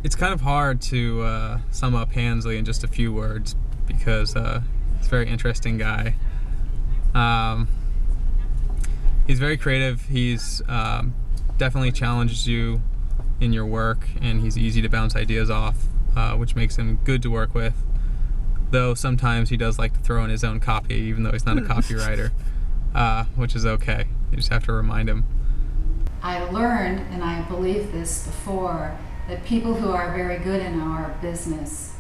It's kind of hard to sum up Hansley in just a few words because he's a very interesting guy. He's very creative. He's definitely challenges you in your work, and he's easy to bounce ideas off, which makes him good to work with. Though sometimes he does like to throw in his own copy, even though he's not a copywriter, which is okay. You just have to remind him. I learned, and I believe this before, that people who are very good in our business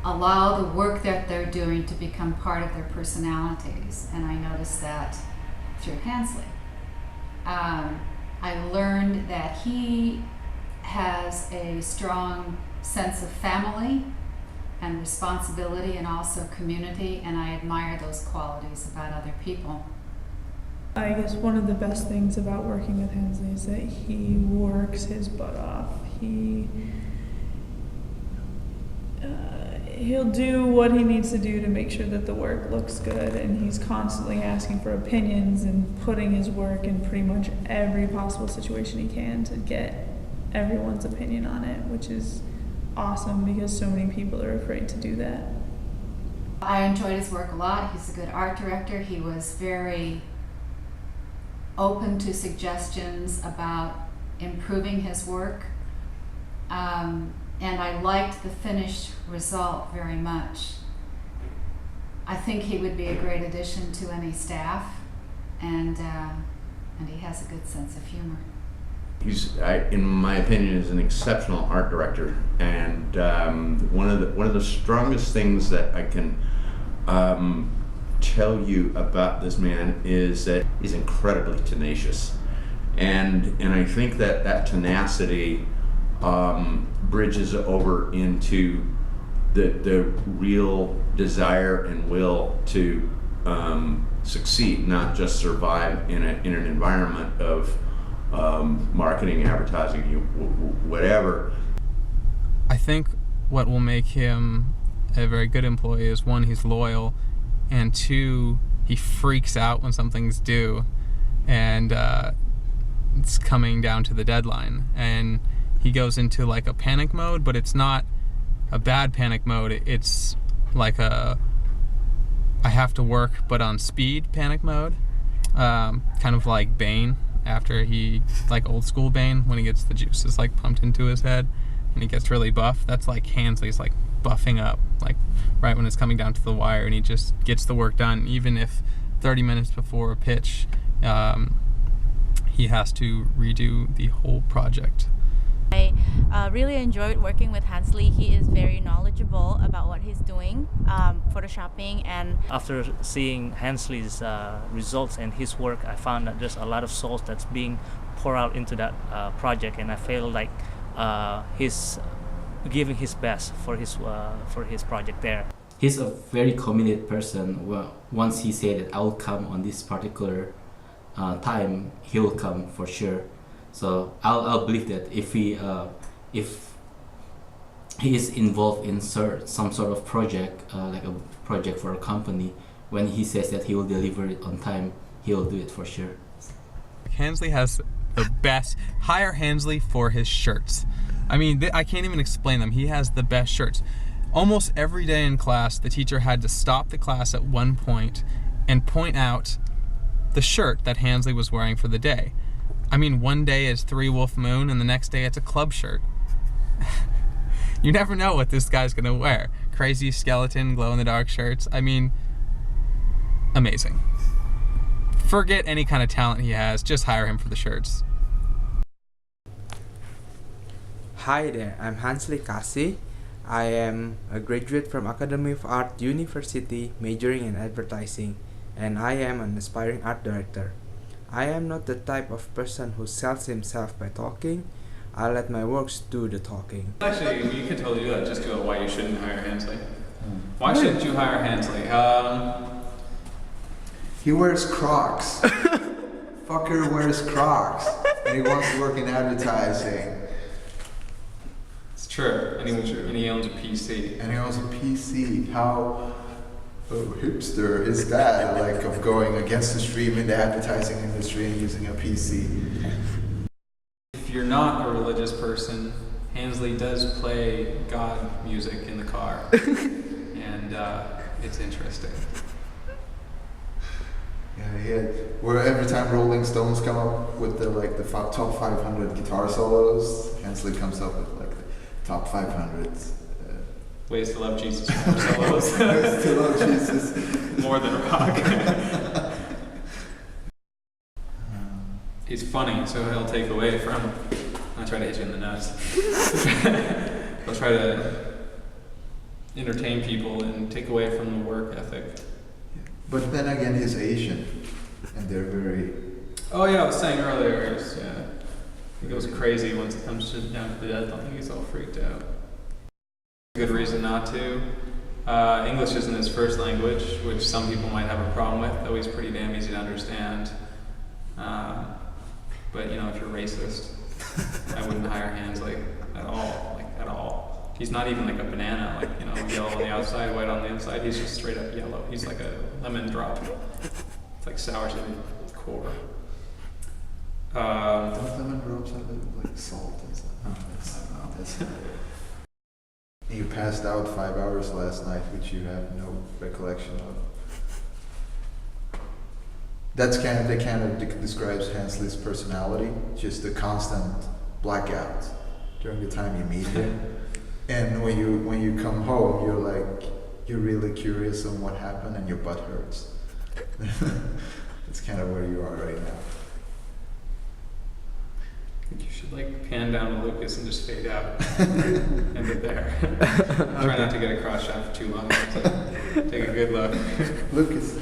allow the work that they're doing to become part of their personalities, and I noticed that through Hansley. I learned that he has a strong sense of family and responsibility and also community, and I admire those qualities about other people. I guess one of the best things about working with Hansley is that he works his butt off. He'll do what he needs to do to make sure that the work looks good, and he's constantly asking for opinions and putting his work in pretty much every possible situation he can to get everyone's opinion on it, which is awesome because so many people are afraid to do that. I enjoyed his work a lot. He's a good art director. He was very open to suggestions about improving his work. And I liked the finished result very much. I think he would be a great addition to any staff, and he has a good sense of humor. He's, in my opinion, is an exceptional art director, and one of the strongest things that I can tell you about this man is that he's incredibly tenacious, and I think that tenacity bridges over into the real desire and will to succeed, not just survive in an environment of marketing, advertising, whatever. I think what will make him a very good employee is, one, he's loyal, and two, he freaks out when something's due and it's coming down to the deadline, and he goes into like a panic mode, but it's not a bad panic mode. It's like a I have to work but on speed panic mode, kind of like Bane after he, like old school Bane, when he gets the juices like pumped into his head and he gets really buff. That's like Hansley's like buffing up, like right when it's coming down to the wire, and he just gets the work done, even if 30 minutes before a pitch he has to redo the whole project. I really enjoyed working with Hansley. He is very knowledgeable about what he's doing, photoshopping, and after seeing Hansley's results and his work, I found that there's a lot of souls that's being poured out into that project, and I feel like he's giving his best for his project there. He's a very committed person. Well, once he said that I'll come on this particular time, he will come for sure. So I'll believe that if he is involved in some sort of project, like a project for a company, when he says that he will deliver it on time, he will do it for sure. Hansley has the best. Hire Hansley for his shirts. I mean, I can't even explain them. He has the best shirts. Almost every day in class, the teacher had to stop the class at one point and point out the shirt that Hansley was wearing for the day. I mean, one day is 3 Wolf Moon, and the next day it's a club shirt. You never know what this guy's gonna wear. Crazy skeleton, glow-in-the-dark shirts. I mean, amazing. Forget any kind of talent he has, just hire him for the shirts. Hi there, I'm Hansley Kasi. I am a graduate from Academy of Art University, majoring in advertising, and I am an aspiring art director. I am not the type of person who sells himself by talking. I let my works do the talking. Actually, you could totally do that. Just do it why you shouldn't hire Hansley. Why shouldn't you hire Hansley? He wears Crocs. Fucker wears Crocs. And he wants to work in advertising. It's true. And he owns a PC. And he owns a PC. How hipster is that? Like, of going against the stream in the advertising industry and using a PC. If you're not a religious person, Hansley does play God music in the car, and it's interesting. Yeah, he had, where every time Rolling Stones come up with the top 500 guitar solos, Hansley comes up with like the top 500 Ways to love Jesus solos. ways to love Jesus. More than rock. He's funny, so he'll take away from. I'll try to hit you in the nuts. He'll try to entertain people and take away from the work ethic. But then again, he's Asian, and they're very. Oh yeah, I was saying earlier, he goes crazy once it comes down to the death. I don't think he's all freaked out. Good reason not to. English isn't his first language, which some people might have a problem with, though he's pretty damn easy to understand. But if you're racist, I wouldn't hire Hansley at all. He's not even like a banana, yellow on the outside, white on the inside. He's just straight up yellow. He's like a lemon drop. It's like sour to the core. Don't lemon drops have like salt and stuff? No, that's not. You passed out 5 hours last night, which you have no recollection of. That kind of describes Hansley's personality, just a constant blackout during the time you meet him. And when you come home, you're really curious on what happened, and your butt hurts. That's kind of where you are right now. I think you should pan down to Lucas and just fade out. End it there. Try not to get a cross shot for too long. So take a good look. Lucas.